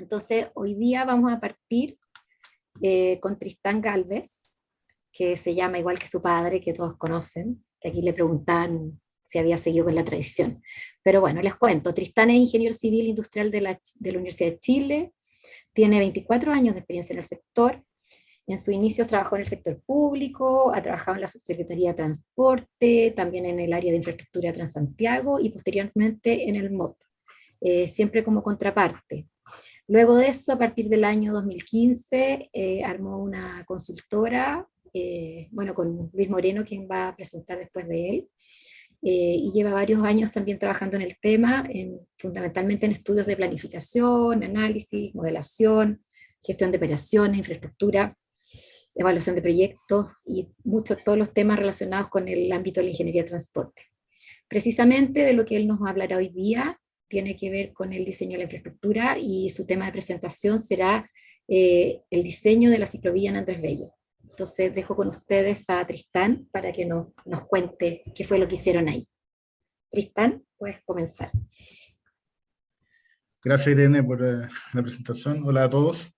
Entonces, hoy día vamos a partir con Tristán Galvez, que se llama igual que su padre, que todos conocen, que aquí le preguntaban si había seguido con la tradición. Pero bueno, les cuento, Tristán es ingeniero civil industrial de la Universidad de Chile, tiene 24 años de experiencia en el sector. En sus inicios trabajó en el sector público, ha trabajado en la Subsecretaría de Transporte, también en el área de infraestructura Transantiago y posteriormente en el MOP, siempre como contraparte. Luego de eso, a partir del año 2015, armó una consultora, bueno, con Luis Moreno, quien va a presentar después de él, y lleva varios años también trabajando en el tema, fundamentalmente en estudios de planificación, análisis, modelación, gestión de operaciones, infraestructura, evaluación de proyectos y todos los temas relacionados con el ámbito de la ingeniería de transporte. Precisamente de lo que él nos hablará hoy día tiene que ver con el diseño de la infraestructura y su tema de presentación será el diseño de la ciclovía en Andrés Bello. Entonces dejo con ustedes a Tristán para que nos cuente qué fue lo que hicieron ahí. Tristán, puedes comenzar. Gracias, Irene, por la presentación. Hola a todos.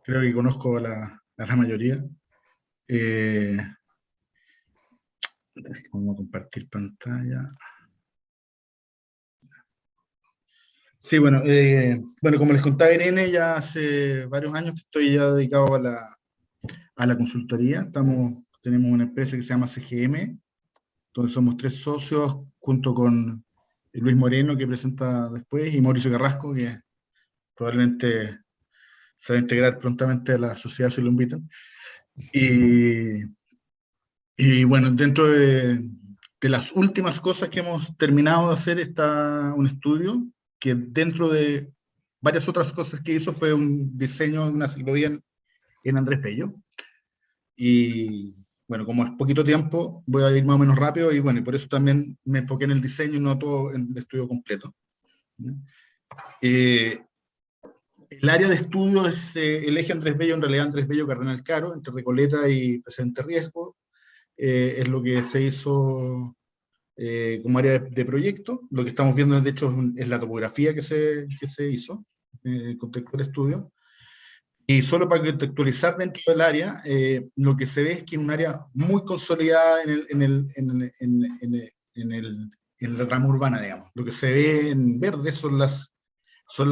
Creo que conozco a la mayoría. Vamos a compartir pantalla. Sí, bueno, como les contaba Irene, ya hace varios años que estoy ya dedicado a la consultoría. Tenemos una empresa que se llama CGM, donde somos 3 socios, junto con Luis Moreno, que presenta después, y Mauricio Carrasco, que probablemente se va a integrar prontamente a la sociedad si lo invitan. Y bueno, dentro de las últimas cosas que hemos terminado de hacer está un estudio que dentro de varias otras cosas que hizo fue un diseño de una ciclovía en Andrés Bello. Y bueno, como es poquito tiempo, voy a ir más o menos rápido y bueno, y por eso también me enfoqué en el diseño y no todo en el estudio completo. El área de estudio es el eje Andrés Bello, en realidad Andrés Bello Cardenal Caro, entre Recoleta y Presidente Riesgo. Es lo que se hizo como área de proyecto. Lo que estamos viendo, de hecho, es la topografía que se hizo, contexto del estudio. Y solo para contextualizar dentro del área, lo que se ve es que es un área muy consolidada en la rama urbana, digamos. Lo que se ve en verde son las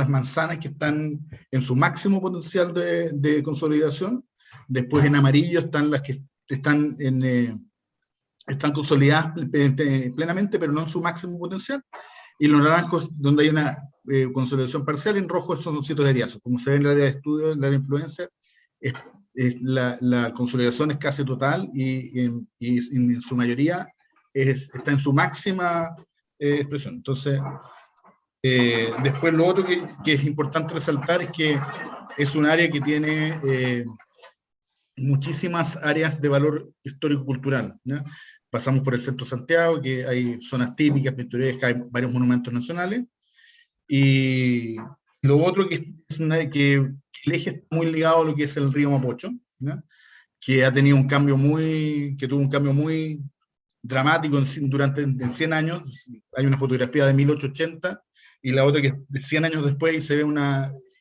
manzanas que están en su máximo potencial de consolidación. Después en amarillo están las que están consolidadas plenamente, pero no en su máximo potencial. Y los naranjos, donde hay una consolidación parcial, en rojo son sitios de eriazo. Como se ve en el área de estudio, en el área de influencia, la consolidación es casi total y en su mayoría está en su máxima expresión. Entonces, después lo otro que es importante resaltar es que es un área que tiene muchísimas áreas de valor histórico-cultural, ¿no? Pasamos por el centro de Santiago, que hay zonas típicas, pintorescas, hay varios monumentos nacionales, y lo otro que el eje está muy ligado a lo que es el río Mapocho, ¿no? Que tuvo un cambio muy dramático durante 100 años. Hay una fotografía de 1880 y la otra que es de 100 años después, y se ve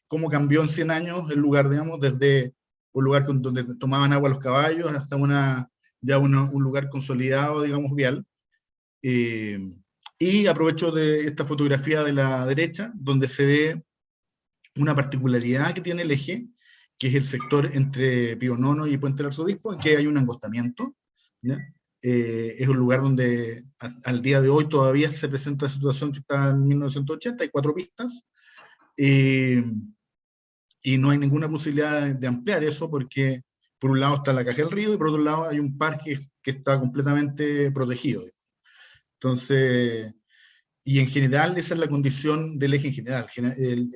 cómo cambió en 100 años el lugar, digamos, desde un lugar donde tomaban agua los caballos hasta un lugar consolidado, digamos, vial. Y aprovecho de esta fotografía de la derecha, donde se ve una particularidad que tiene el eje, que es el sector entre Pío IX y Puente del Arzobispo, en que hay un angostamiento, ¿ya? Es un lugar donde al día de hoy todavía se presenta la situación que está en 1980, hay 4 pistas, y no hay ninguna posibilidad de ampliar eso, porque por un lado está la Caja del Río y por otro lado hay un parque que está completamente protegido. Entonces, y en general esa es la condición del eje en general. El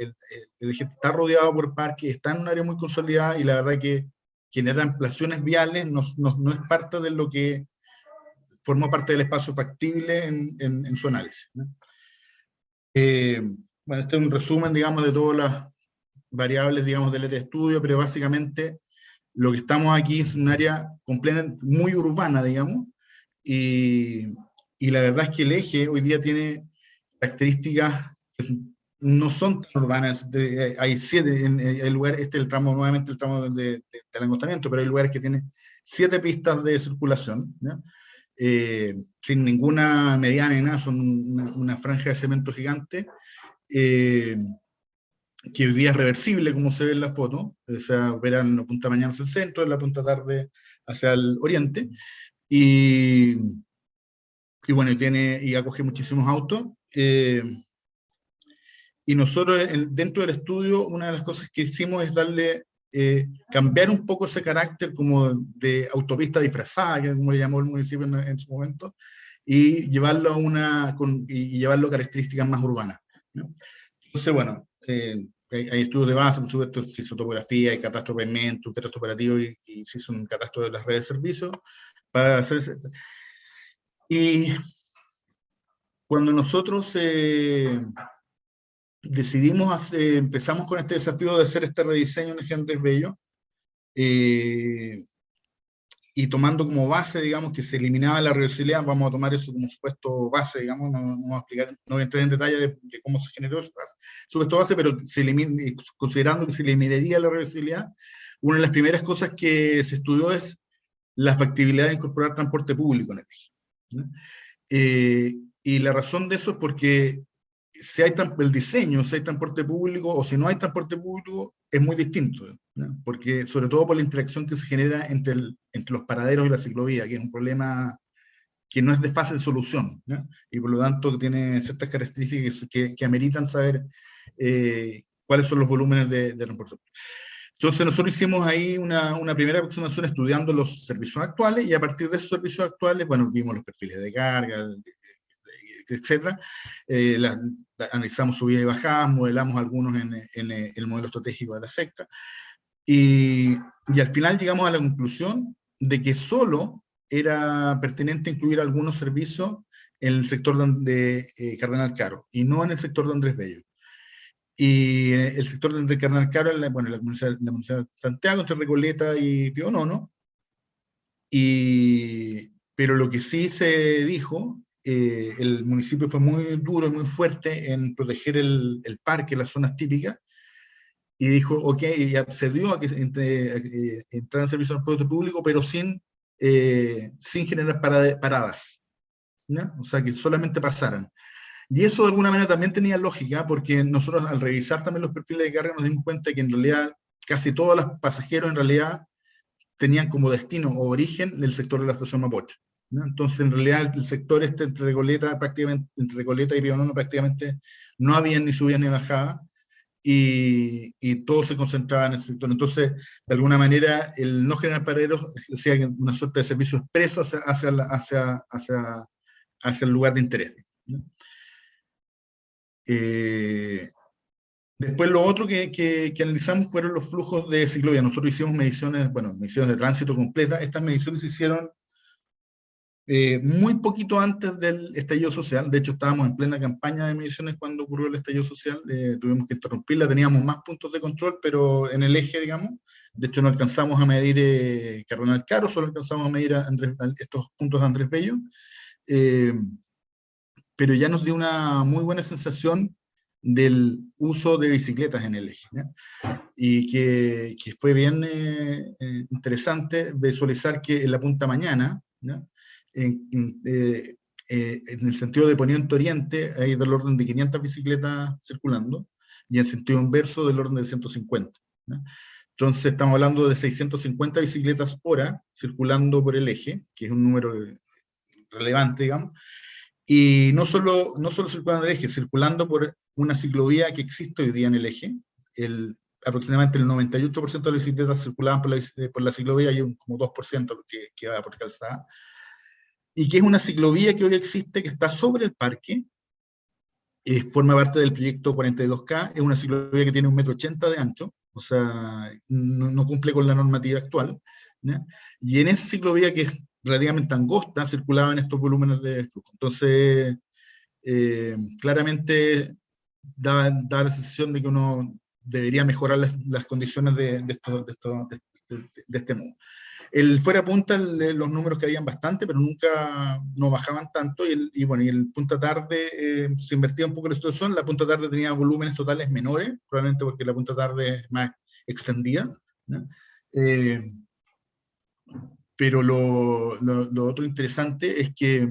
eje está rodeado por parques, está en un área muy consolidada, y la verdad que generar ampliaciones viales no es parte de lo que forma parte del espacio factible en su análisis, ¿no? Bueno, este es un resumen, digamos, de todas las variables, digamos, del área de estudio, pero básicamente lo que estamos aquí es un área completa, muy urbana, digamos, y la verdad es que el eje hoy día tiene características no son tan urbanas, hay 7, hay lugares, este es el tramo, nuevamente el tramo del acostamiento, pero hay lugares que tienen 7 pistas de circulación, ¿no? Sin ninguna mediana ni nada, son una franja de cemento gigante, que hoy día es reversible, como se ve en la foto, o sea, opera en la punta mañana hacia el centro, en la punta tarde hacia el oriente, y bueno, y acoge muchísimos autos. Y nosotros, dentro del estudio, una de las cosas que hicimos es cambiar un poco ese carácter como de autopista disfrazada, que es como le llamó el municipio en su momento, y llevarlo y llevarlo a características más urbanas, ¿no? Entonces, bueno, hay estudios de base, por supuesto, se hizo topografía, hay catastro de pavimentos, un catastro operativo, y se hizo un catastro de las redes de servicios para hacer. Y cuando nosotros empezamos con este desafío de hacer este rediseño en Eje Andrés Bello, y tomando como base, digamos, que se eliminaba la reversibilidad, vamos a tomar eso como supuesto base, digamos, no voy a explicar, no voy a entrar en detalle de cómo se generó ese supuesto base, pero considerando que se eliminaría la reversibilidad, una de las primeras cosas que se estudió es la factibilidad de incorporar transporte público en el eje, ¿no? Y la razón de eso es porque si hay el diseño, si hay transporte público o si no hay transporte público, es muy distinto, ¿no? Porque sobre todo por la interacción que se genera entre los paraderos y la ciclovía, que es un problema que no es de fácil solución, ¿no? Y por lo tanto tiene ciertas características que ameritan saber cuáles son los volúmenes de transporte. Entonces nosotros hicimos ahí una primera aproximación estudiando los servicios actuales, y a partir de esos servicios actuales, bueno, vimos los perfiles de carga, etcétera, analizamos subidas y bajadas, modelamos algunos en el modelo estratégico de la secta, y al final llegamos a la conclusión de que solo era pertinente incluir algunos servicios en el sector de Cardenal Caro, y no en el sector de Andrés Bello. Y el sector de Cardenal Caro, la Municipalidad de Santiago, entre Recoleta y Pío Nono, pero lo que sí se dijo, el municipio fue muy duro y muy fuerte en proteger el parque, las zonas típicas, y dijo, ok, y accedió a que entraran servicios de transporte público, pero sin generar paradas, ¿no? O sea, que solamente pasaran. Y eso de alguna manera también tenía lógica, porque nosotros al revisar también los perfiles de carga nos dimos cuenta que en realidad casi todos los pasajeros en realidad tenían como destino o origen el sector de la estación Mapocho, ¿no? Entonces, en realidad, el sector entre Recoleta y Pío Nono prácticamente no había ni subida ni bajada, y todo se concentraba en el sector. Entonces, de alguna manera, el no generar paraderos decía que una suerte de servicio expreso hacia el lugar de interés, ¿no? Después lo otro que analizamos fueron los flujos de ciclovía. Nosotros hicimos mediciones de tránsito completa. Estas mediciones se hicieron muy poquito antes del estallido social. De hecho, estábamos en plena campaña de mediciones cuando ocurrió el estallido social. Tuvimos que interrumpirla, teníamos más puntos de control, pero en el eje, digamos. De hecho, no alcanzamos a medir Cardenal Caro, solo alcanzamos a medir estos puntos de Andrés Bello. Pero ya nos dio una muy buena sensación del uso de bicicletas en el eje, ¿no? Y que fue bien interesante visualizar que en la punta mañana, ¿no? En el sentido de poniente-oriente hay del orden de 500 bicicletas circulando, y en sentido inverso del orden de 150, ¿no? Entonces estamos hablando de 650 bicicletas hora circulando por el eje, que es un número relevante, digamos, y no solo circulando en el eje, circulando por una ciclovía que existe hoy día en el eje. Aproximadamente el 98% de las bicicletas circulaban por la ciclovía, y como 2% que va por calzada. Y que es una ciclovía que hoy existe, que está sobre el parque, forma parte del proyecto 42K, es una ciclovía que tiene 1,80 m de ancho, o sea, no cumple con la normativa actual, ¿no? Y en esa ciclovía, que es relativamente angosta, circulaban estos volúmenes de flujo. Entonces, claramente da la sensación de que uno debería mejorar las condiciones de este modo. El fuera punta, los números que habían bastante, pero nunca no bajaban tanto, y bueno, y el punta tarde se invertía un poco la situación. La punta tarde tenía volúmenes totales menores, probablemente porque la punta tarde es más extendida, ¿no? Pero lo otro interesante es que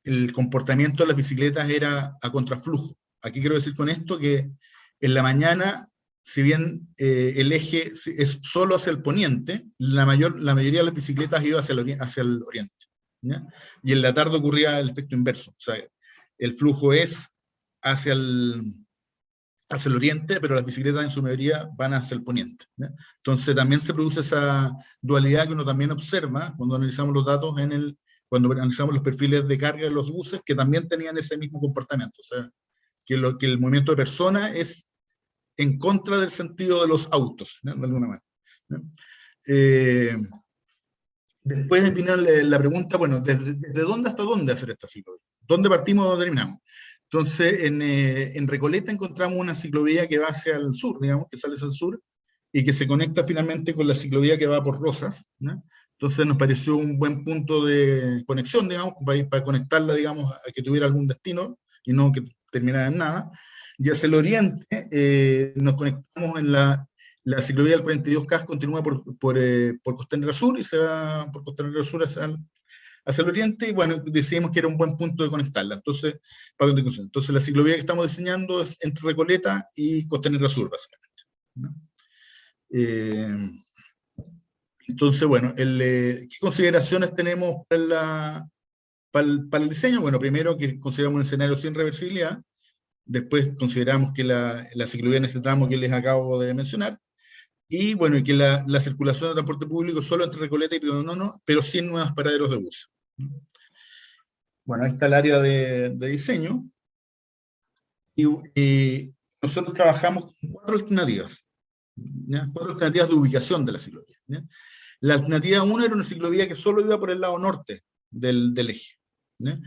el comportamiento de las bicicletas era a contraflujo. Aquí quiero decir con esto que en la mañana, si bien el eje es solo hacia el poniente, la mayoría de las bicicletas iba hacia el oriente, ¿ya? Y en la tarde ocurría el efecto inverso. O sea, el flujo es hacia el oriente, pero las bicicletas en su mayoría van hacia el poniente, ¿ya? Entonces también se produce esa dualidad que uno también observa cuando analizamos los datos cuando analizamos los perfiles de carga de los buses, que también tenían ese mismo comportamiento. O sea, que el movimiento de personas es en contra del sentido de los autos, ¿no? De alguna manera, ¿no? Después viene la pregunta, bueno, ¿desde dónde hasta dónde hacer esta ciclovía? ¿Dónde partimos, dónde terminamos? Entonces, en Recoleta encontramos una ciclovía que va hacia el sur, digamos, que sale hacia el sur, y que se conecta finalmente con la ciclovía que va por Rosas, ¿no? Entonces nos pareció un buen punto de conexión, digamos, para conectarla, digamos, a que tuviera algún destino, y no que terminara en nada. Y hacia el oriente nos conectamos en la ciclovía del 42K, continúa por Costanera Sur, y se va por Costanera Sur hacia el oriente, y bueno, decidimos que era un buen punto de conectarla. Entonces, la ciclovía que estamos diseñando es entre Recoleta y Costanera Sur, básicamente, ¿no? Entonces, bueno, ¿qué consideraciones tenemos para el diseño? Bueno, primero que consideramos un escenario sin reversibilidad. Después consideramos que la ciclovía en este tramo que les acabo de mencionar, y bueno, y que la circulación de transporte público solo entre Recoleta y Pionono, pero sin nuevos paraderos de bus. Bueno, ahí está el área de diseño, y nosotros trabajamos con 4 alternativas, ¿ya? 4 alternativas de ubicación de la ciclovía, ¿ya? La alternativa 1 era una ciclovía que solo iba por el lado norte del eje, ¿ya?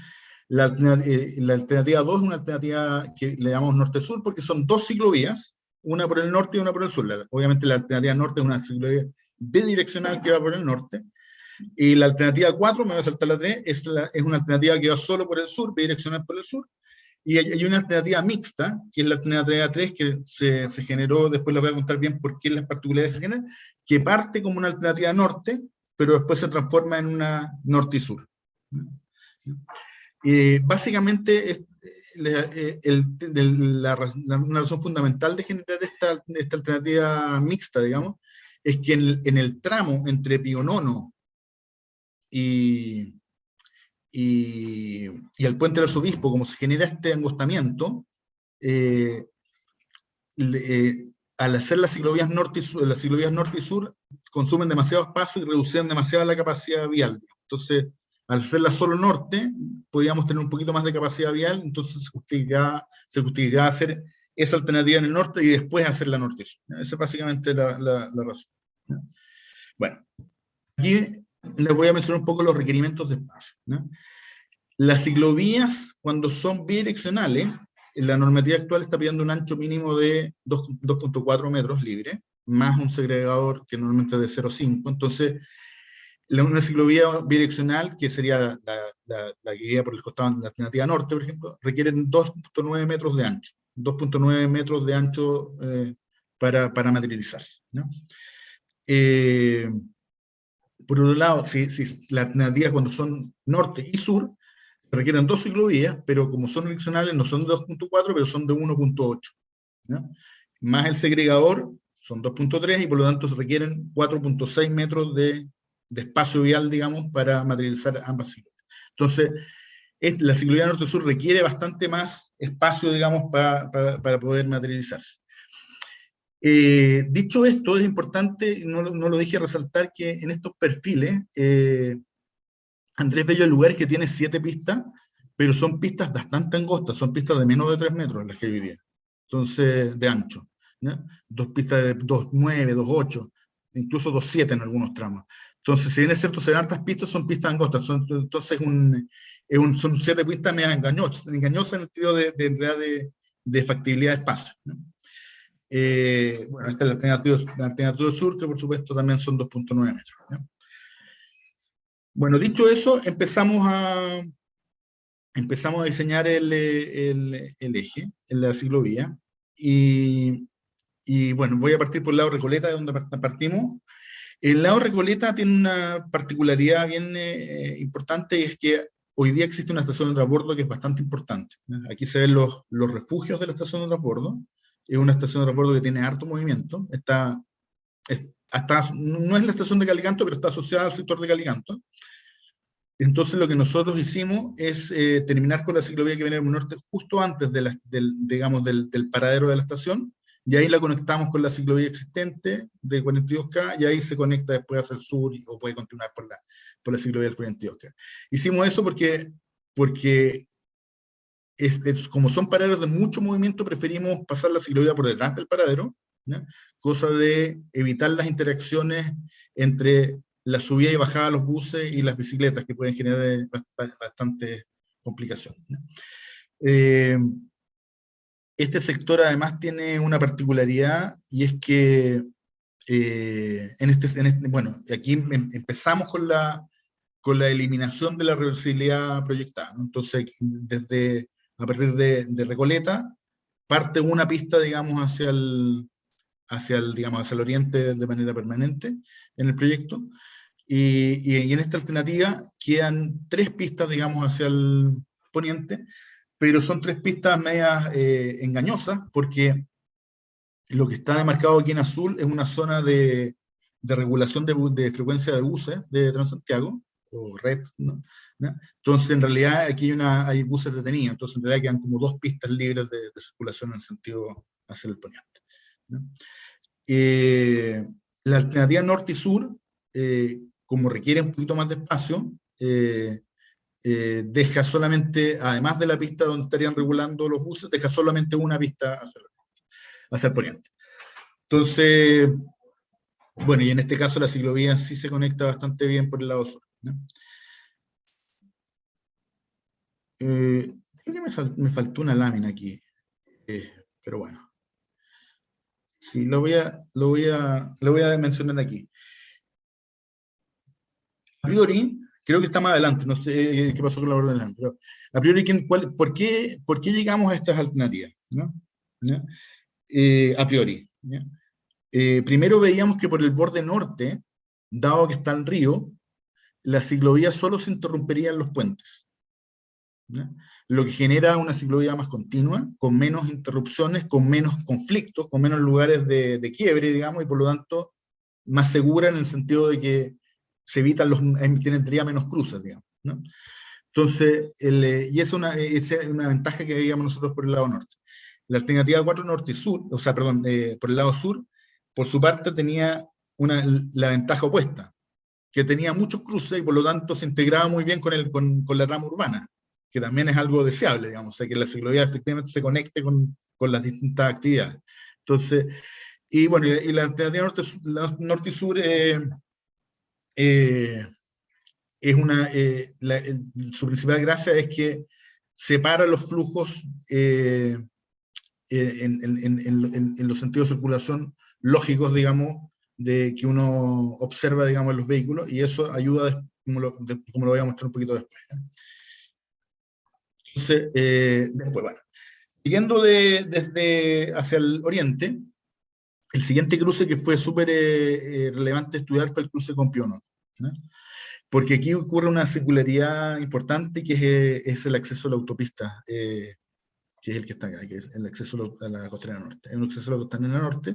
La alternativa 2 es una alternativa que le llamamos norte-sur, porque son 2 ciclovías, una por el norte y una por el sur. Obviamente la alternativa norte es una ciclovía bidireccional que va por el norte, y la alternativa 4, me voy a saltar la 3, es una alternativa que va solo por el sur, bidireccional por el sur, y hay una alternativa mixta, que es la alternativa 3, que se generó, después les voy a contar bien por qué las particularidades se generan, que parte como una alternativa norte, pero después se transforma en una norte y sur. Básicamente, una razón fundamental de generar esta alternativa mixta, digamos, es que en el tramo entre Pionono y el puente del Arzobispo, como se genera este angostamiento, al hacer las ciclovías norte y sur consumen demasiado espacio y reducen demasiado la capacidad vial. Entonces, al hacerla solo norte, podíamos tener un poquito más de capacidad vial, entonces se justificaba hacer esa alternativa en el norte y después hacer la norte y sur. Esa es básicamente la razón. Bueno, aquí les voy a mencionar un poco los requerimientos de espacio, ¿no? Las ciclovías, cuando son bidireccionales, la normativa actual está pidiendo un ancho mínimo de 2.4 metros libre, más un segregador que normalmente es de 0.5. Entonces, una ciclovía bidireccional, que sería la que guía por el costado de la alternativa norte, por ejemplo, requieren 2.9 metros de ancho. 2.9 metros de ancho para materializarse, ¿no? Por otro lado, si las alternativas cuando son norte y sur, requieren 2 ciclovías, pero como son direccionales no son de 2.4, pero son de 1.8, ¿no? Más el segregador son 2.3, y por lo tanto se requieren 4.6 metros de espacio vial, digamos, para materializar ambas ciclovías. Entonces, la ciclovía norte-sur requiere bastante más espacio, digamos, para poder materializarse. Dicho esto, es importante, no lo dije, resaltar que en estos perfiles, Andrés Bello, el lugar que tiene 7 pistas, pero son pistas bastante angostas, son pistas de menos de 3 metros las que vivía, entonces, de ancho, ¿no? 2 pistas de 2.9, 2.8, incluso 2.7 en algunos tramos. Entonces, si bien es cierto, ser altas pistas, son pistas angostas, entonces son 7 pistas medio engañosas en el sentido de factibilidad de espacio, ¿no? Bueno, esta es la alternativa sur, que por supuesto también son 2,9 metros. ¿Ya? Bueno, dicho eso, empezamos a diseñar el eje, en la ciclovía, y bueno, voy a partir por el lado Recoleta, de donde partimos. El lado Recoleta tiene una particularidad bien importante, y es que hoy día existe una estación de transbordo que es bastante importante. Aquí se ven los refugios de la estación de transbordo. Es una estación de transbordo que tiene harto movimiento. No es la estación de Calicanto, pero está asociada al sector de Calicanto. Entonces lo que nosotros hicimos es terminar con la ciclovía que viene del norte justo antes digamos, del paradero de la estación, y ahí la conectamos con la ciclovía existente de 42K, y ahí se conecta después hacia el sur, o puede continuar por la ciclovía del 42K. Hicimos eso porque como son paraderos de mucho movimiento, preferimos pasar la ciclovía por detrás del paradero, ¿ya? Cosa de evitar las interacciones entre la subida y bajada de los buses y las bicicletas, que pueden generar bastante complicación, ¿ya? Este sector además tiene una particularidad, y es que bueno, aquí empezamos con la eliminación de la reversibilidad proyectada, ¿no? Entonces, a partir de Recoleta, parte una pista, digamos, digamos, hacia el oriente de manera permanente en el proyecto, y en esta alternativa quedan 3 pistas, digamos, hacia el poniente, pero son 3 pistas medias engañosas, porque lo que está demarcado aquí en azul es una zona de regulación de frecuencia de buses de Transantiago, o red, ¿no? ¿No? Entonces, en realidad, aquí hay buses detenidos, entonces en realidad quedan como 2 pistas libres de circulación en el sentido hacia el poniente, ¿no? La alternativa norte y sur, como requiere un poquito más de espacio, deja solamente, además de la pista donde estarían regulando los buses, deja solamente una pista hacia el poniente. Entonces, bueno, y en este caso la ciclovía sí se conecta bastante bien por el lado sur, ¿no? Creo que me faltó una lámina aquí, pero bueno. Sí, lo voy a mencionar aquí. A priori, creo que está más adelante, no sé qué pasó con la orden delante, pero a priori, ¿por qué llegamos a estas alternativas, ¿no? ¿No? A priori, ¿ya? Primero veíamos que por el borde norte, dado que está el río, la ciclovía solo se interrumpería en los puentes, ¿ya? Lo que genera una ciclovía más continua, con menos interrupciones, con menos conflictos, con menos lugares de quiebre, digamos, y por lo tanto más segura, en el sentido de que se evitan tendría menos cruces, digamos, ¿no? Entonces, y esa es una ventaja que veíamos nosotros por el lado norte. La alternativa 4 norte y sur, o sea, perdón, por el lado sur, por su parte tenía la ventaja opuesta, que tenía muchos cruces, y por lo tanto se integraba muy bien con la rama urbana, que también es algo deseable, digamos, o sea, que la ciclovía efectivamente se conecte con las distintas actividades. Entonces, y bueno, y la alternativa norte y sur su principal gracia es que separa los flujos en los sentidos de circulación lógicos, digamos, de que uno observa, digamos, en los vehículos, y eso ayuda, como lo voy a mostrar un poquito después. Entonces, después, bueno, siguiendo desde hacia el oriente, el siguiente cruce que fue súper relevante estudiar fue el cruce con Pionono, ¿no? Porque aquí ocurre una singularidad importante, que es el acceso a la autopista, que es el que está acá, que es el acceso a la costanera norte. Es un acceso a la costanera norte.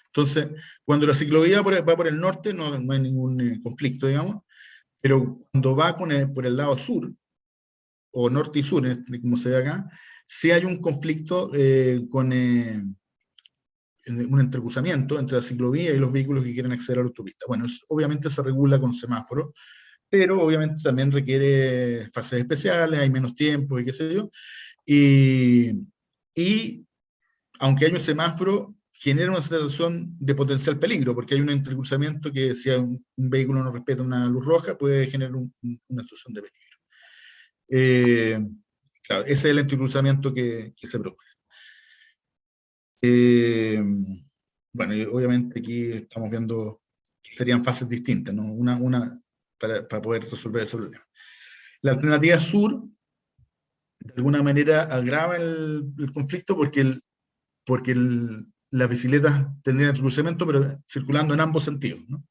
Entonces, cuando la ciclovía va por el norte, no hay ningún conflicto, digamos, pero cuando va por el lado sur, o norte y sur, como se ve acá, sí hay un conflicto con un entrecruzamiento entre la ciclovía y los vehículos que quieren acceder a la autopista. Bueno, obviamente se regula con semáforos, pero obviamente también requiere fases especiales, hay menos tiempo y qué sé yo, y aunque hay un semáforo, genera una situación de potencial peligro, porque hay un entrecruzamiento que, si un vehículo no respeta una luz roja, puede generar una situación de peligro. Claro, ese es el entrecruzamiento que se produce. bueno, y obviamente aquí estamos viendo que serían fases distintas, ¿no? Para poder resolver ese problema. La alternativa sur, de alguna manera, agrava el conflicto porque las bicicletas tendrían el cruzamiento, pero circulando en ambos sentidos, ¿no?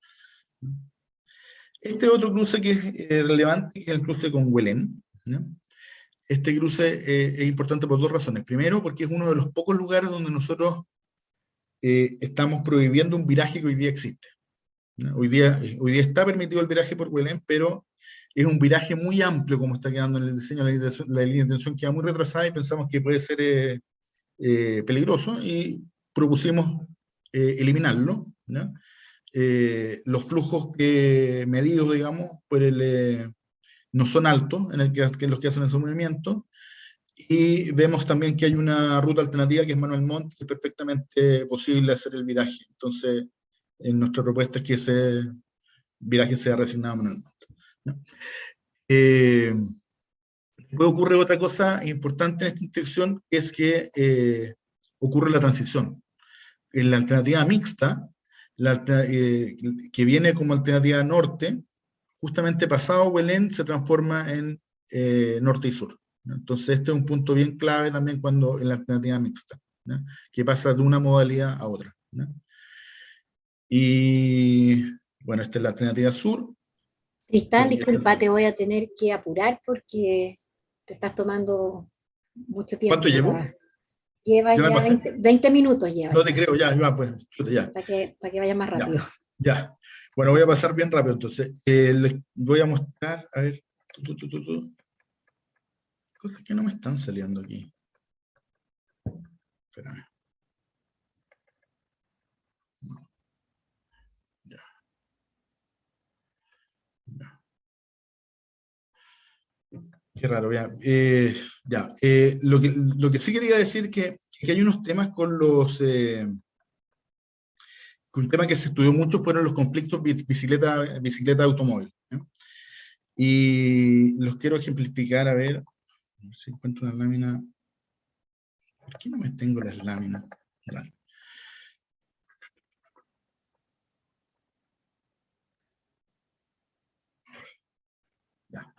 Este otro cruce que es relevante, que es el cruce con Huelén, ¿no? Este cruce es importante por dos razones. Primero, porque es uno de los pocos lugares donde nosotros estamos prohibiendo un viraje que hoy día existe, ¿no? Hoy día está permitido el viraje por Huelén, pero es un viraje muy amplio como está quedando en el diseño. La línea de tensión queda muy retrasada y pensamos que puede ser peligroso y propusimos eliminarlo, ¿no? Los flujos medidos, digamos, no son altos en los que hacen ese movimiento, y vemos también que hay una ruta alternativa que es Manuel Montt, que es perfectamente posible hacer el viraje. Entonces, nuestra propuesta es que ese viraje sea resignado a Manuel Montt, ¿no? Luego ocurre otra cosa importante en esta intersección, que es que ocurre la transición. En la alternativa mixta, que viene como alternativa norte, justamente pasado Huelén se transforma en norte y sur, ¿no? Entonces este es un punto bien clave también cuando en la alternativa mixta, ¿no? Que pasa de una modalidad a otra, ¿no? Y bueno, esta es la alternativa sur. Tristán, disculpa, te voy a tener que apurar porque te estás tomando mucho ¿Cuánto tiempo. llevo? Llevas ¿Ya me ya pasé? 20 minutos llevas No te ya, creo, ya, pues, ya. para que vaya más Ya, rápido. ya. Bueno, voy a pasar bien rápido entonces. Les voy a mostrar, a ver, cosas que no me están saliendo aquí. Espérame. No. Ya. Ya. Qué raro, ya. Lo que sí quería decir que hay unos temas un tema que se estudió mucho fueron los conflictos bicicleta-automóvil, ¿no? Y los quiero ejemplificar, a ver si encuentro una lámina. ¿Por qué no me tengo las láminas? Vale. Ya.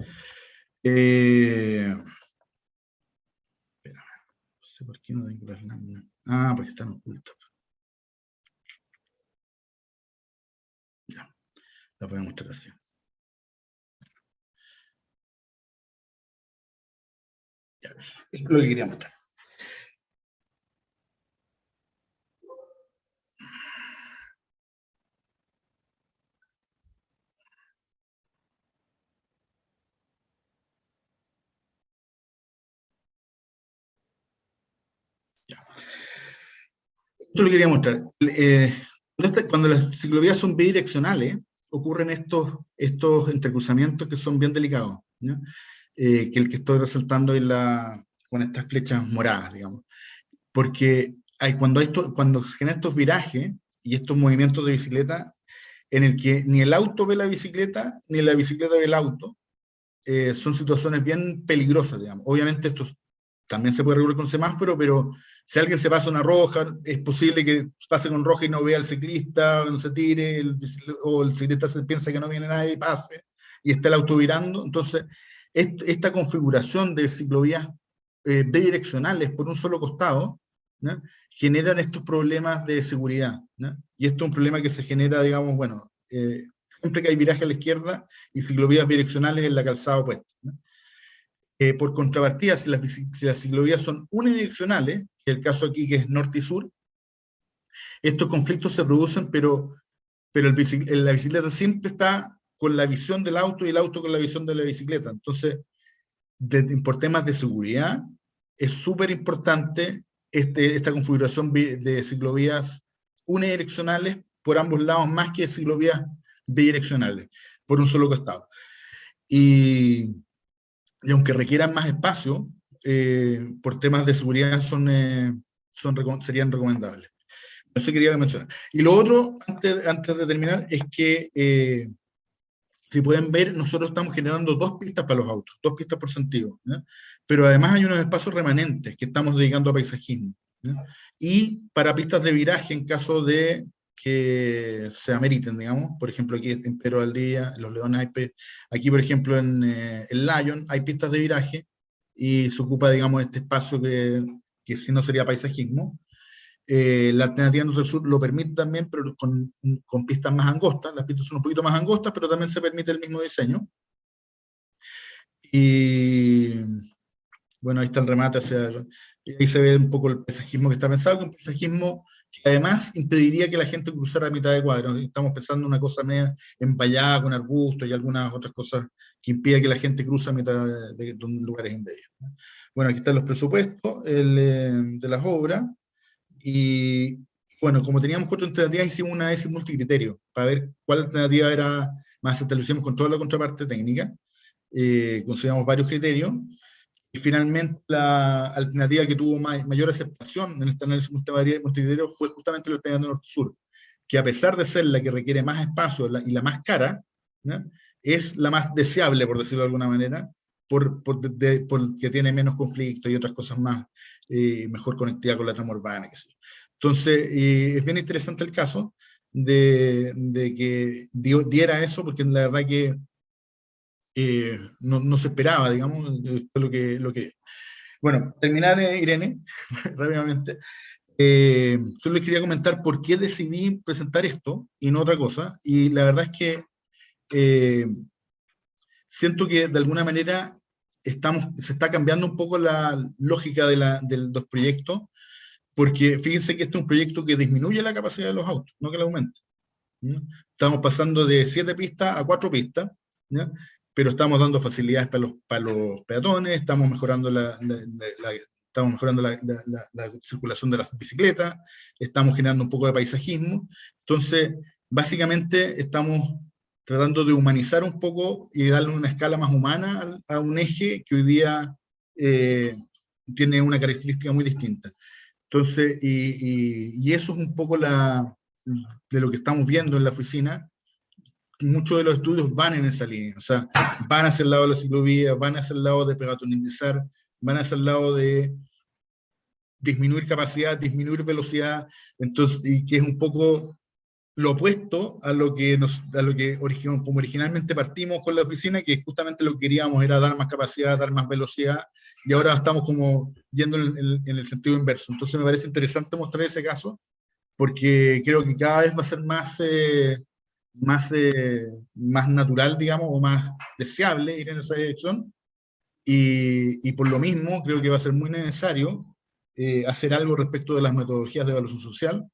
Espera, no sé por qué no tengo las láminas. Ah, porque están ocultas. Ya, la voy a mostrar así. Ya, esto es lo que quería mostrar. Ya. Esto es lo que quería mostrar. Cuando las ciclovías son bidireccionales, ocurren estos entrecruzamientos que son bien delicados, ¿no? Que el que estoy resaltando con estas flechas moradas, digamos. Porque cuando se generan estos virajes y estos movimientos de bicicleta, en el que ni el auto ve la bicicleta, ni la bicicleta ve el auto, son situaciones bien peligrosas, digamos. Obviamente esto también se puede regular con semáforo, pero si alguien se pasa una roja, es posible que pase con roja y no vea al ciclista, o no se tire, o el ciclista se piensa que no viene nadie y pase, y está el auto virando. Entonces, esta configuración de ciclovías bidireccionales por un solo costado, ¿no?, generan estos problemas de seguridad, ¿no? Y esto es un problema que se genera, digamos, bueno, siempre que hay viraje a la izquierda y ciclovías bidireccionales en la calzada opuesta, ¿no? Por contrapartida, si las ciclovías son unidireccionales, que es el caso aquí que es norte y sur, estos conflictos se producen, pero la bicicleta siempre está con la visión del auto y el auto con la visión de la bicicleta. Entonces, por temas de seguridad, es súper importante esta configuración de ciclovías unidireccionales por ambos lados, más que ciclovías bidireccionales, por un solo costado. Y aunque requieran más espacio, por temas de seguridad serían recomendables. Eso quería mencionar. Y lo otro, antes de terminar, es que, si pueden ver, nosotros estamos generando 2 pistas para los autos, 2 pistas por sentido, ¿no? Pero además hay unos espacios remanentes que estamos dedicando a paisajismo, ¿ya? Y para pistas de viraje en caso de que se ameriten, digamos. Por ejemplo, aquí en Pedro Valdivia, en Los Leones, aquí por ejemplo en el Lyon hay pistas de viraje y se ocupa, digamos, este espacio que si no sería paisajismo. La alternativa norte-sur lo permite también, pero con pistas más angostas. Las pistas son un poquito más angostas, pero también se permite el mismo diseño. Y bueno, ahí está el remate, ahí se ve un poco el paisajismo que está pensado, que es un paisajismo que además impediría que la gente cruzara a mitad de cuadro. Estamos pensando en una cosa media empallada con arbustos y algunas otras cosas que impiden que la gente cruce a mitad de lugares indebidos. Bueno, aquí están los presupuestos de las obras, y bueno, como teníamos 4 alternativas, hicimos una análisis multicriterio para ver cuál alternativa era más aceptable. Lo hicimos con toda la contraparte técnica, consideramos varios criterios, y finalmente la alternativa que tuvo mayor aceptación en este análisis multicriterio fue justamente la alternativa norte-sur, que a pesar de ser la que requiere más espacio y la más cara, ¿no?, es la más deseable, por decirlo de alguna manera, porque tiene menos conflicto y otras cosas más, mejor conectividad con la trama urbana, qué sé yo. Entonces, es bien interesante el caso de que diera eso, porque la verdad que no se esperaba, digamos, fue lo que. Bueno, terminar, Irene, rápidamente. Yo les quería comentar por qué decidí presentar esto y no otra cosa, y la verdad es que siento que de alguna manera se está cambiando un poco la lógica de los proyectos, porque fíjense que este es un proyecto que disminuye la capacidad de los autos, no que la aumente. ¿Ya? Estamos pasando de 7 pistas a 4 pistas, ¿ya? Pero estamos dando facilidades para los peatones, estamos mejorando estamos mejorando la circulación de las bicicletas, estamos generando un poco de paisajismo. Entonces, básicamente estamos tratando de humanizar un poco y darle una escala más humana a un eje que hoy día tiene una característica muy distinta. Entonces, y eso es un poco de lo que estamos viendo en la oficina. Muchos de los estudios van en esa línea, o sea, van hacia el lado de la ciclovía, van hacia el lado de peatonalizar, van hacia el lado de disminuir capacidad, disminuir velocidad, entonces, y que es un poco lo opuesto a lo que como originalmente partimos con la oficina, que justamente lo que queríamos era dar más capacidad, dar más velocidad, y ahora estamos como yendo en el sentido inverso. Entonces me parece interesante mostrar ese caso, porque creo que cada vez va a ser más natural, digamos, o más deseable ir en esa dirección, y por lo mismo creo que va a ser muy necesario hacer algo respecto de las metodologías de evaluación social,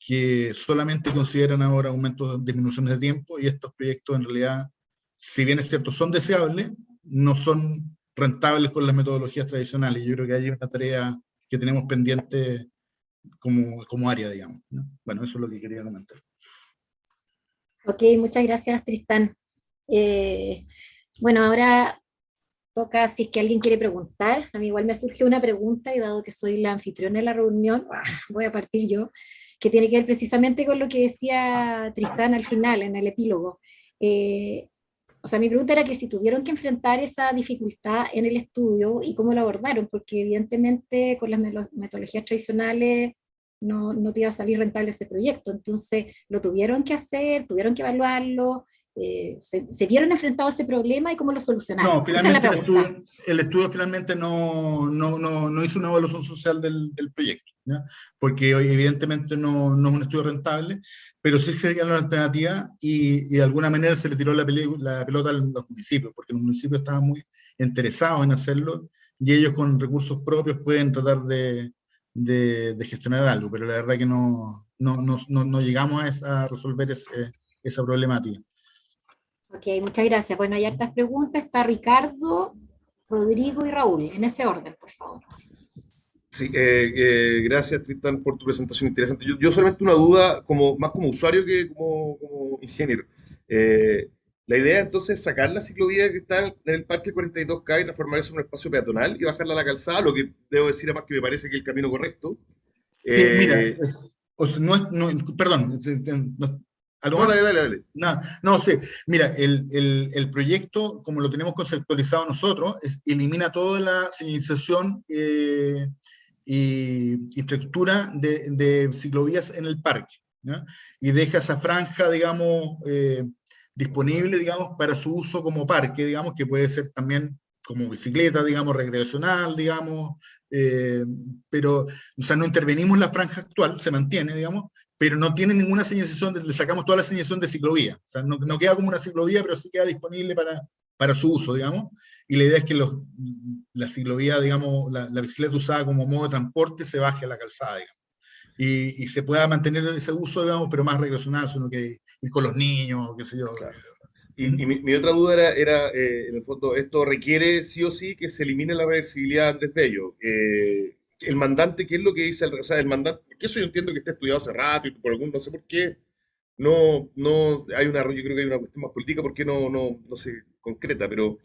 que solamente consideran ahora aumentos, disminuciones de tiempo, y estos proyectos en realidad, si bien es cierto, son deseables, no son rentables con las metodologías tradicionales. Yo creo que hay una tarea que tenemos pendiente como área, digamos, ¿no? Bueno, eso es lo que quería comentar. Ok, muchas gracias, Tristán. Eh, bueno, ahora toca si es que alguien quiere preguntar. A mí igual me surgió una pregunta y dado que soy la anfitriona de la reunión, voy a partir yo, que tiene que ver precisamente con lo que decía Tristán al final, en el epílogo. O sea, mi pregunta era que si tuvieron que enfrentar esa dificultad en el estudio y cómo lo abordaron, porque evidentemente con las metodologías tradicionales no te iba a salir rentable ese proyecto. Entonces, lo tuvieron que hacer, tuvieron que evaluarlo, se vieron enfrentados a ese problema y cómo lo solucionaron. No, Esa es la finalmente pregunta. el estudio finalmente no hizo una evaluación social del proyecto, ¿ya? Porque hoy evidentemente no es un estudio rentable, pero sí se dieron alternativas, y de alguna manera se le tiró la pelota a los municipios, porque los municipios estaban muy interesados en hacerlo, y ellos con recursos propios pueden tratar de gestionar algo, pero la verdad que no llegamos a resolver esa problemática. Ok, muchas gracias. Bueno, hay hartas preguntas. Está Ricardo, Rodrigo y Raúl. En ese orden, por favor. Sí, gracias Tristan por tu presentación interesante. Yo solamente una duda, más como usuario que como ingeniero. Eh, la idea entonces es sacar la ciclovía que está en el Parque 42K y transformar eso en un espacio peatonal y bajarla a la calzada, lo que debo decir además que me parece que es el camino correcto. Mira, Eh, o sea, perdón, ¿algo no, dale, más? dale, dale. No, sí. Mira, el proyecto, como lo tenemos conceptualizado nosotros, elimina toda la señalización infraestructura de ciclovías en el parque, ¿ya? Y deja esa franja, digamos, disponible, digamos, para su uso como parque, digamos, que puede ser también como bicicleta, digamos, recreacional, digamos, pero, o sea, no intervenimos en la franja actual, se mantiene, digamos, pero no tiene ninguna señalización, le sacamos toda la señalización de ciclovía, o sea, no queda como una ciclovía, pero sí queda disponible para su uso, digamos, y la idea es que la ciclovía, digamos, la bicicleta usada como modo de transporte se baje a la calzada, digamos, y se pueda mantener ese uso, digamos, pero más recreacional, sino que ir con los niños, qué sé yo. Claro. Y mi otra duda era en el fondo, esto requiere sí o sí que se elimine la reversibilidad de Andrés Bello. El mandante, ¿qué es lo que dice? O sea, el mandante, porque eso yo entiendo que está estudiado hace rato y por algún, no sé por qué, no hay una, yo creo que hay una cuestión más política, ¿por qué no se concreta? Pero,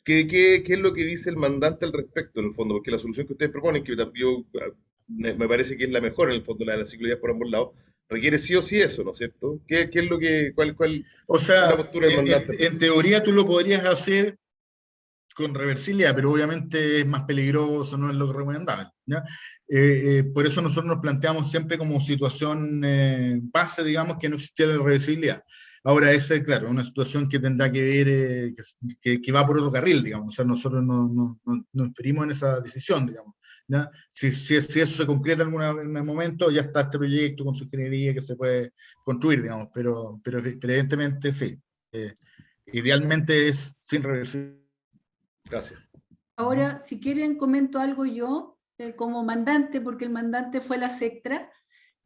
¿qué es lo que dice el mandante al respecto, en el fondo? Porque la solución que ustedes proponen, que yo, me parece que es la mejor, en el fondo, la de las ciclovías por ambos lados, requiere sí o sí eso, ¿no es cierto? ¿Qué es lo que, cuál O es la sea, postura del mandante? en teoría tú lo podrías hacer con reversibilidad, pero obviamente es más peligroso, no es lo recomendable, ¿ya? Por eso nosotros nos planteamos siempre como situación base, digamos, que no existiera la reversibilidad. Ahora, esa es, claro, una situación que tendrá que ver, que va por otro carril, digamos, o sea, nosotros no inferimos en esa decisión, digamos, ¿ya? Si eso se concreta en algún momento, ya está este proyecto con su ingeniería que se puede construir, digamos, pero evidentemente, sí, idealmente es sin reversibilidad. Gracias. Ahora, si quieren, comento algo yo, como mandante, porque el mandante fue la SECTRA.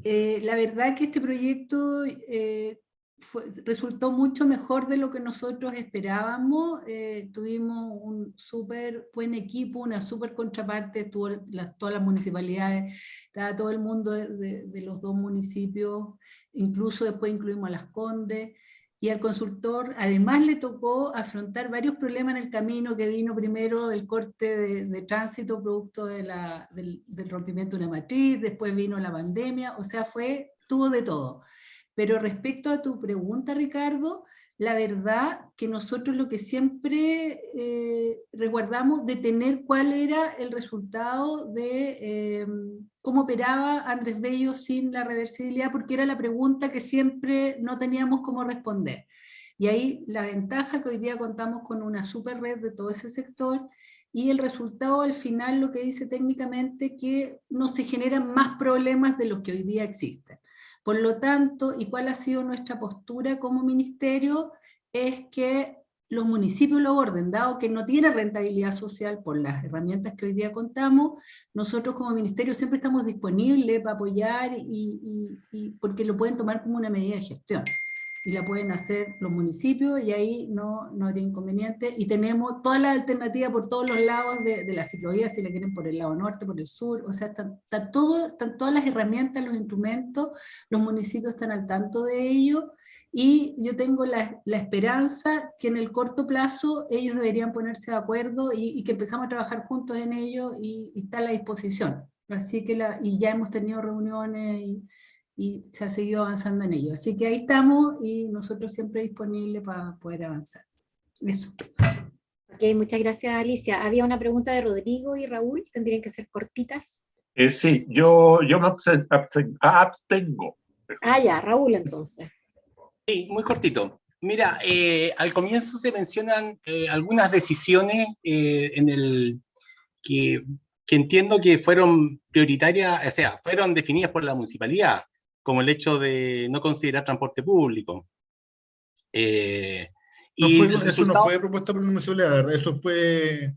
La verdad que este proyecto resultó mucho mejor de lo que nosotros esperábamos. Tuvimos un súper buen equipo, una súper contraparte, todas las municipalidades, estaba todo el mundo de los dos municipios, incluso después incluimos a Las Condes. Y al consultor además le tocó afrontar varios problemas en el camino, que vino primero el corte de tránsito producto del rompimiento de una matriz, después vino la pandemia, o sea, tuvo de todo. Pero respecto a tu pregunta, Ricardo, la verdad que nosotros lo que siempre resguardamos de tener cuál era el resultado de cómo operaba Andrés Bello sin la reversibilidad, porque era la pregunta que siempre no teníamos cómo responder. Y ahí la ventaja que hoy día contamos con una super red de todo ese sector, y el resultado al final lo que dice técnicamente que no se generan más problemas de los que hoy día existen. Por lo tanto, ¿y cuál ha sido nuestra postura como ministerio? Es que los municipios lo aborden, dado que no tiene rentabilidad social por las herramientas que hoy día contamos, nosotros como ministerio siempre estamos disponibles para apoyar porque lo pueden tomar como una medida de gestión. Y la pueden hacer los municipios y ahí no habría inconveniente. Y tenemos todas las alternativas por todos los lados de la ciclovía, si la quieren por el lado norte, por el sur, o sea, están todas las herramientas, los instrumentos, los municipios están al tanto de ello, y yo tengo la esperanza que en el corto plazo ellos deberían ponerse de acuerdo y que empezamos a trabajar juntos en ello, y está a la disposición. Así que y ya hemos tenido reuniones y se ha seguido avanzando en ello. Así que ahí estamos y nosotros siempre disponibles para poder avanzar. Eso. Ok, muchas gracias, Alicia. Había una pregunta de Rodrigo y Raúl, tendrían que ser cortitas. Sí, yo me abstengo. Ya, Raúl entonces. Sí, muy cortito. Mira, al comienzo se mencionan algunas decisiones que entiendo que fueron prioritarias, o sea, fueron definidas por la municipalidad, como el hecho de no considerar transporte público. Eso no fue propuesta por la municipalidad, eso fue...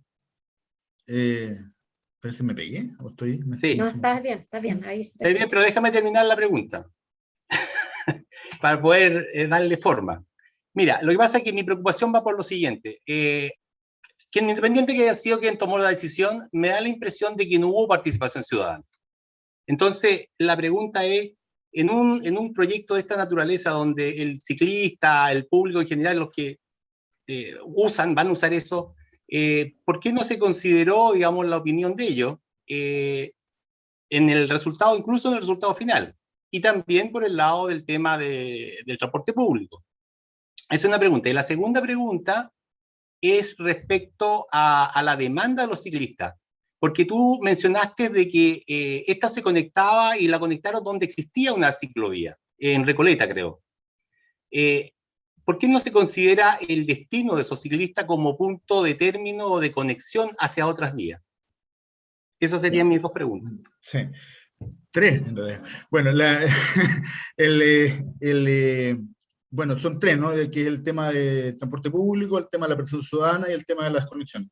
¿Parece que me pegué? ¿O estoy? Sí. No, estás bien. Ahí Está bien, pero déjame terminar la pregunta para poder darle forma. Mira, lo que pasa es que mi preocupación va por lo siguiente. Que independiente que haya sido quien tomó la decisión, me da la impresión de que no hubo participación ciudadana. Entonces, la pregunta es, en un proyecto de esta naturaleza, donde el ciclista, el público en general, los que van a usar eso, ¿por qué no se consideró, digamos, la opinión de ellos en el resultado, incluso en el resultado final? Y también por el lado del tema del transporte público. Esa es una pregunta. Y la segunda pregunta es respecto a la demanda de los ciclistas. porque tú mencionaste de que esta se conectaba y la conectaron donde existía una ciclovía, en Recoleta, creo. ¿Por qué no se considera el destino de esos ciclistas como punto de término o de conexión hacia otras vías? Esas serían mis dos preguntas. Sí. Tres, en realidad. Bueno, bueno, son tres, ¿no? Que es el tema del transporte público, el tema de la presión ciudadana y el tema de las conexiones.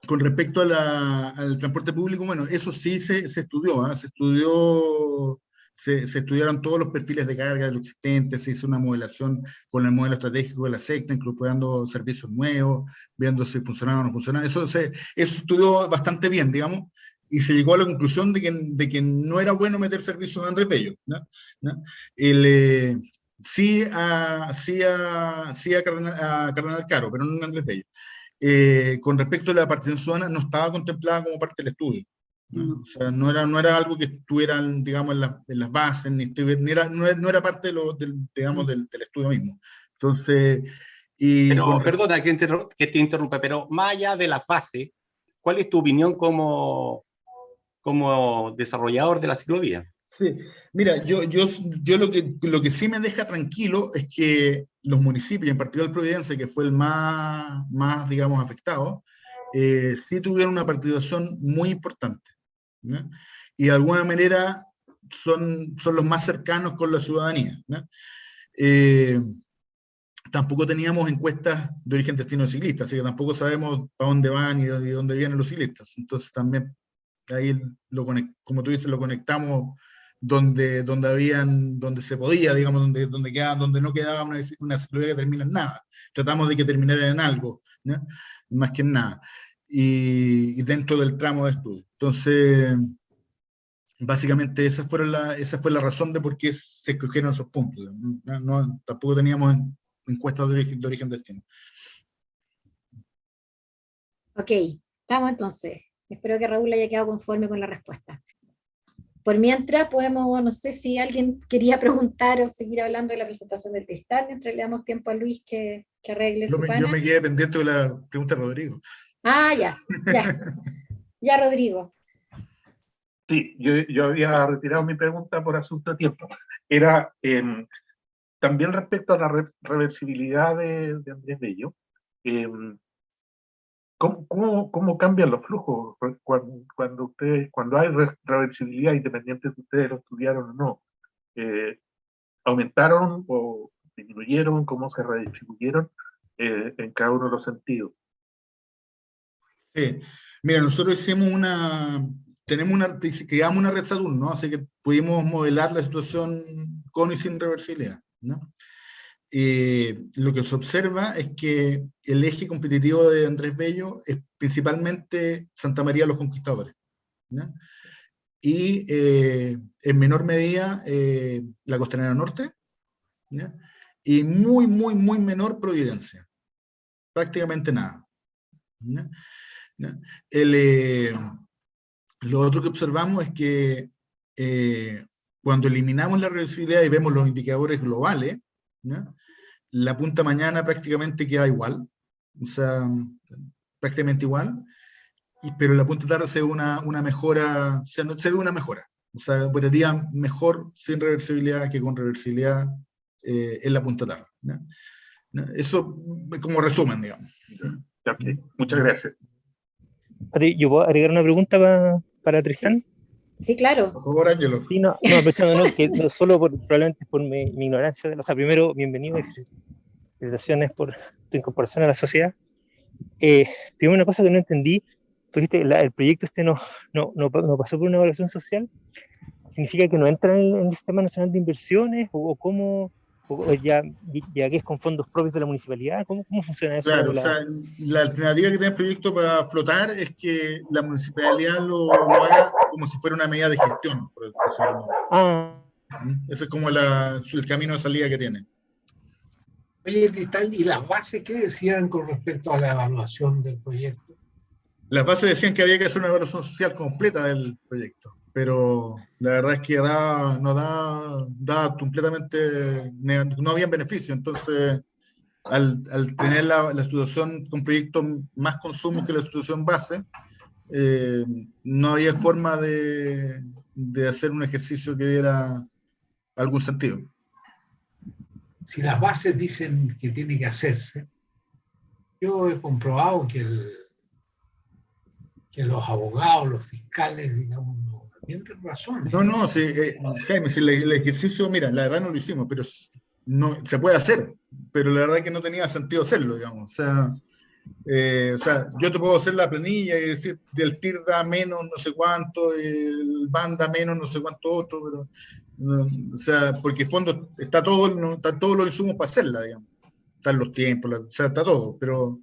Con respecto al transporte público, bueno, eso sí se estudió, ¿eh? Se estudiaron todos los perfiles de carga de los existentes, se hizo una modelación con el modelo estratégico de la secta, incorporando servicios nuevos, viendo si funcionaba o no funcionaba. Eso se estudió bastante bien, digamos, y se llegó a la conclusión de que no era bueno meter servicios a Andrés Bello, ¿no? ¿No? Sí a Cardenal Caro, pero no a Andrés Bello. Con respecto a la participación ciudadana, no estaba contemplada como parte del estudio, ¿no? O sea, no era algo que estuviera, digamos, en las bases, no era parte digamos, del estudio mismo. Entonces, pero, perdona que te interrumpa, pero más allá de la fase, ¿cuál es tu opinión como desarrollador de la ciclovía? Sí, mira, yo lo que sí me deja tranquilo es que los municipios, en particular Providencia, que fue el más digamos, afectado, sí tuvieron una participación muy importante, ¿no? Y de alguna manera son los más cercanos con la ciudadanía, ¿no? Tampoco teníamos encuestas de origen destino de ciclistas, así que tampoco sabemos para dónde van y de dónde vienen los ciclistas. Entonces también ahí, como tú dices, lo conectamos donde se podía, digamos, donde no quedaba una ciclovía que termina en nada. Tratamos de que terminara en algo, ¿no? Más que en nada. Y dentro del tramo de estudio. Entonces, básicamente esa fue la razón de por qué se escogieron esos puntos. Tampoco teníamos encuestas de origen destino. Ok, estamos entonces. Espero que Raúl haya quedado conforme con la respuesta. Por mientras podemos, no sé si alguien quería preguntar o seguir hablando de la presentación del cristal, mientras le damos tiempo a Luis que arregle su pana. Yo me quedé pendiente de la pregunta de Rodrigo. Ah, ya, Rodrigo. Sí, yo había retirado mi pregunta por asunto de tiempo. Era también respecto a la reversibilidad de Andrés Bello. ¿Cómo cambian los flujos cuando hay reversibilidad, independiente de que ustedes lo estudiaron o no? ¿Aumentaron o disminuyeron? ¿Cómo se redistribuyeron en cada uno de los sentidos? Sí, mira, nosotros creamos una red Saturn, ¿no? Así que pudimos modelar la situación con y sin reversibilidad, ¿no? Lo que se observa es que el eje competitivo de Andrés Bello es principalmente Santa María de los Conquistadores, ¿no? Y en menor medida la Costanera Norte, ¿no? Y muy menor Providencia, prácticamente nada, ¿no? ¿No? Lo otro que observamos es que cuando eliminamos la reversibilidad y vemos los indicadores globales, ¿no? La punta mañana prácticamente queda igual, o sea, prácticamente igual, pero la punta tarde se ve una mejora, se ve una mejora, o sea, operaría mejor sin reversibilidad que con reversibilidad en la punta tarde, ¿no? Eso como resumen, digamos. Okay. Muchas gracias. ¿Yo puedo agregar una pregunta para Tristán? Sí, claro. Por favor, Ángelo. Sí, no, aprovechando, que no solo probablemente por mi ignorancia, o sea, primero, bienvenido, felicitaciones por tu incorporación a la sociedad. Primero, una cosa que no entendí, tú dijiste, el proyecto no pasó por una evaluación social. ¿Significa que no entra en el Sistema Nacional de Inversiones? ¿O cómo? ¿O ya que es con fondos propios de la municipalidad? ¿Cómo funciona eso? Claro, o sea, la alternativa que tiene el proyecto para flotar es que la municipalidad lo haga como si fuera una medida de gestión, por decirlo. Ese es como el camino de salida que tiene. Oye, Tristán, ¿y las bases qué decían con respecto a la evaluación del proyecto? Las bases decían que había que hacer una evaluación social completa del proyecto, pero la verdad es que no da completamente, no había beneficio, entonces al tener la institución con proyectos más consumo que la institución base, no había forma de hacer un ejercicio que diera algún sentido. Si las bases dicen que tiene que hacerse, yo he comprobado que los abogados, los fiscales, digamos, no tienen razón. No, sí, Jaime, si el ejercicio, mira, la verdad no lo hicimos, pero no, se puede hacer, pero la verdad que no tenía sentido hacerlo, digamos. O sea, yo te puedo hacer la planilla y decir del TIR da menos no sé cuánto, el BAN da menos no sé cuánto otro, pero, o sea, porque en fondo está están todos los insumos para hacerla, digamos. Están los tiempos, o sea, está todo, pero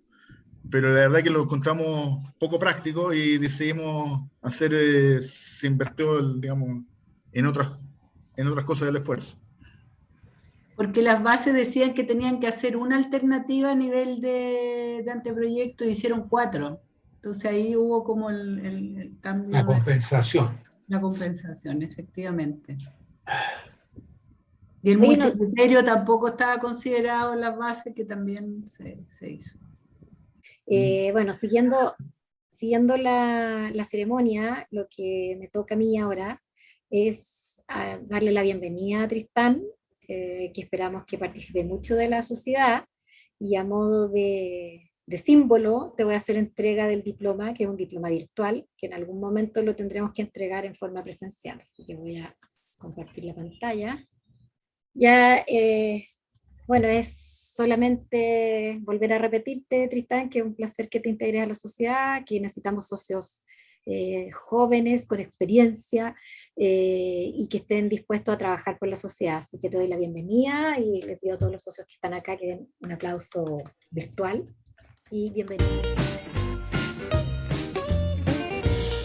la verdad que lo encontramos poco práctico y decidimos hacer, se invirtió, digamos, en otras cosas del esfuerzo. Porque las bases decían que tenían que hacer una alternativa a nivel de anteproyecto y hicieron 4. Entonces ahí hubo como el cambio. La compensación. La compensación, efectivamente. Y el Oye, multicriterio tampoco estaba considerado en las bases, que también se hizo. Bueno, siguiendo la ceremonia, lo que me toca a mí ahora es darle la bienvenida a Tristán, que esperamos que participe mucho de la sociedad, y a modo de símbolo te voy a hacer entrega del diploma, que es un diploma virtual, que en algún momento lo tendremos que entregar en forma presencial, así que voy a compartir la pantalla. Ya, bueno, es solamente volver a repetirte, Tristán, que es un placer que te integres a la sociedad, que necesitamos socios jóvenes, con experiencia, y que estén dispuestos a trabajar por la sociedad. Así que te doy la bienvenida y les pido a todos los socios que están acá que den un aplauso virtual y bienvenidos.